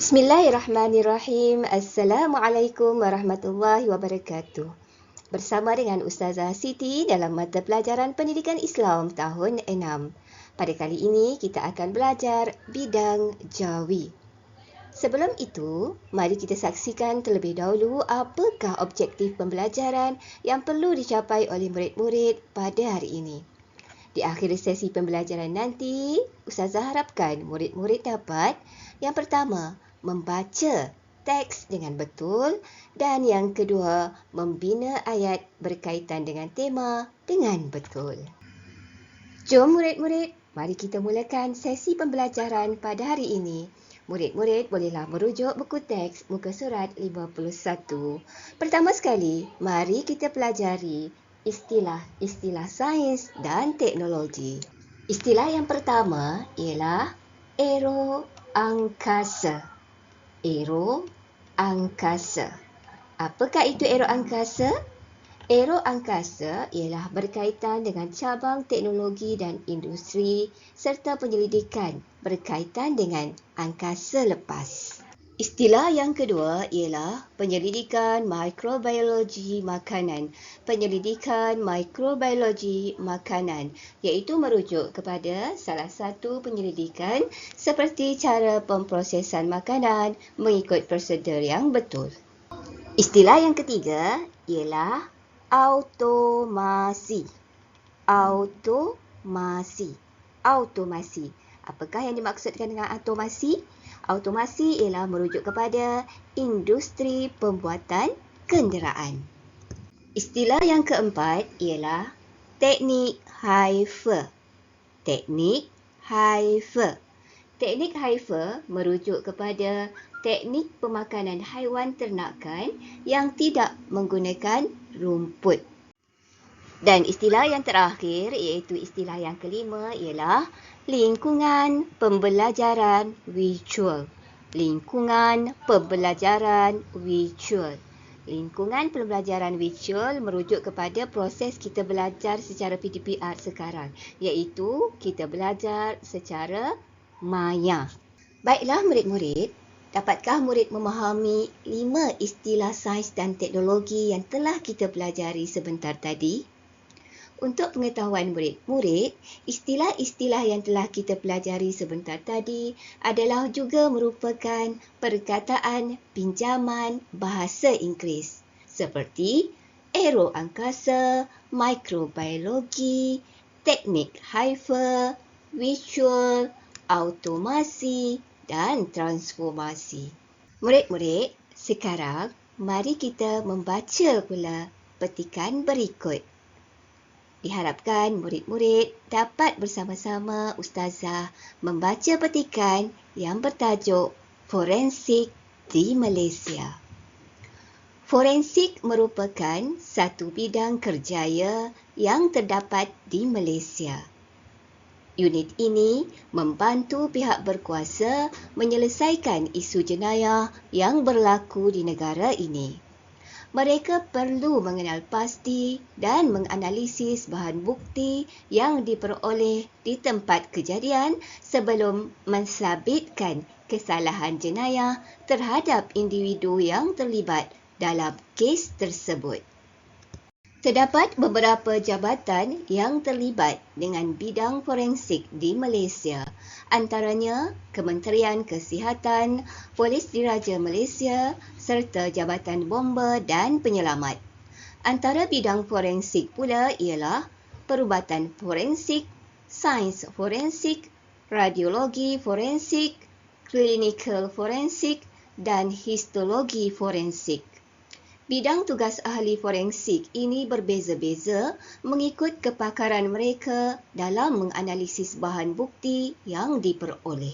Bismillahirrahmanirrahim. Assalamualaikum warahmatullahi wabarakatuh. Bersama dengan Ustazah Siti dalam mata pelajaran Pendidikan Islam tahun 6. Pada kali ini kita akan belajar bidang Jawi. Sebelum itu, mari kita saksikan terlebih dahulu apakah objektif pembelajaran yang perlu dicapai oleh murid-murid pada hari ini. Di akhir sesi pembelajaran nanti, Ustazah harapkan murid-murid dapat yang pertama, membaca teks dengan betul dan yang kedua, membina ayat berkaitan dengan tema dengan betul. Jom murid-murid, mari kita mulakan sesi pembelajaran pada hari ini. Murid-murid bolehlah merujuk buku teks muka surat 51. Pertama sekali, mari kita pelajari istilah-istilah sains dan teknologi. Istilah yang pertama ialah aeroangkasa. Aeroangkasa. Apakah itu aeroangkasa? Aeroangkasa ialah berkaitan dengan cabang teknologi dan industri serta penyelidikan berkaitan dengan angkasa lepas. Istilah yang kedua ialah penyelidikan mikrobiologi makanan. Penyelidikan mikrobiologi makanan iaitu merujuk kepada salah satu penyelidikan seperti cara pemprosesan makanan mengikut prosedur yang betul. Istilah yang ketiga ialah automasi. Automasi. Apakah yang dimaksudkan dengan automasi? Automasi ialah merujuk kepada industri pembuatan kenderaan. Istilah yang keempat ialah teknik HIFE. Teknik HIFE merujuk kepada teknik pemakanan haiwan ternakan yang tidak menggunakan rumput. Dan istilah yang terakhir iaitu istilah yang kelima ialah lingkungan pembelajaran virtual. Lingkungan pembelajaran virtual merujuk kepada proses kita belajar secara PDPR sekarang, iaitu kita belajar secara maya. Baiklah murid-murid, dapatkah murid memahami 5 istilah sains dan teknologi yang telah kita pelajari sebentar tadi? Untuk pengetahuan murid-murid, istilah-istilah yang telah kita pelajari sebentar tadi adalah juga merupakan perkataan pinjaman bahasa Inggeris seperti aeroangkasa, mikrobiologi, teknik HIFE, virtual, automasi dan transformasi. Murid-murid, sekarang mari kita membaca pula petikan berikut. Diharapkan murid-murid dapat bersama-sama Ustazah membaca petikan yang bertajuk Forensik di Malaysia. Forensik merupakan satu bidang kerjaya yang terdapat di Malaysia. Unit ini membantu pihak berkuasa menyelesaikan isu jenayah yang berlaku di negara ini. Mereka perlu mengenal pasti dan menganalisis bahan bukti yang diperoleh di tempat kejadian sebelum mensabitkan kesalahan jenayah terhadap individu yang terlibat dalam kes tersebut. Terdapat beberapa jabatan yang terlibat dengan bidang forensik di Malaysia, antaranya Kementerian Kesihatan, Polis Diraja Malaysia serta Jabatan Bomba dan Penyelamat. Antara bidang forensik pula ialah perubatan forensik, sains forensik, radiologi forensik, klinikal forensik dan histologi forensik. Bidang tugas ahli forensik ini berbeza-beza mengikut kepakaran mereka dalam menganalisis bahan bukti yang diperoleh.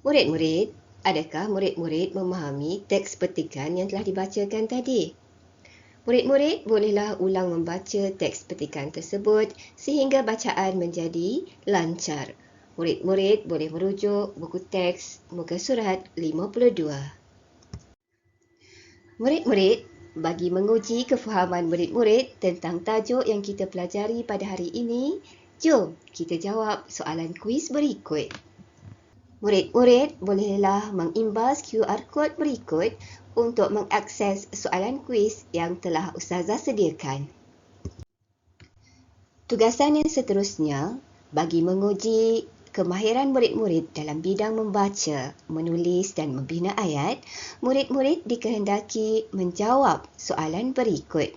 Murid-murid, adakah murid-murid memahami teks petikan yang telah dibacakan tadi? Murid-murid bolehlah ulang membaca teks petikan tersebut sehingga bacaan menjadi lancar. Murid-murid boleh merujuk buku teks muka surat 52. Murid-murid, bagi menguji kefahaman murid-murid tentang tajuk yang kita pelajari pada hari ini, jom kita jawab soalan kuis berikut. Murid-murid bolehlah mengimbas QR kod berikut untuk mengakses soalan kuis yang telah Ustazah sediakan. Tugasan yang seterusnya, bagi menguji kemahiran murid-murid dalam bidang membaca, menulis dan membina ayat, murid-murid dikehendaki menjawab soalan berikut.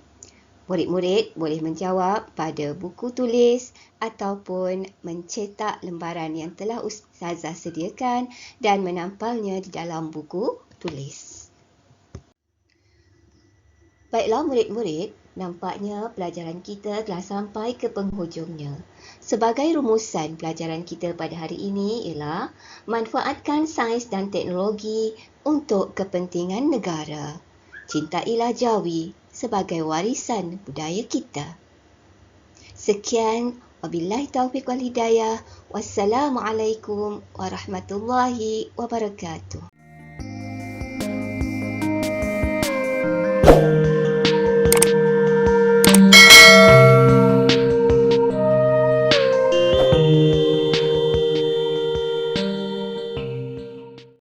Murid-murid boleh menjawab pada buku tulis ataupun mencetak lembaran yang telah Ustazah sediakan dan menampalnya di dalam buku tulis. Baiklah murid-murid, nampaknya pelajaran kita telah sampai ke penghujungnya. Sebagai rumusan pelajaran kita pada hari ini ialah manfaatkan sains dan teknologi untuk kepentingan negara. Cintailah Jawi sebagai warisan budaya kita. Sekian, wabillahi taufiq wal hidayah. Wassalamualaikum warahmatullahi wabarakatuh.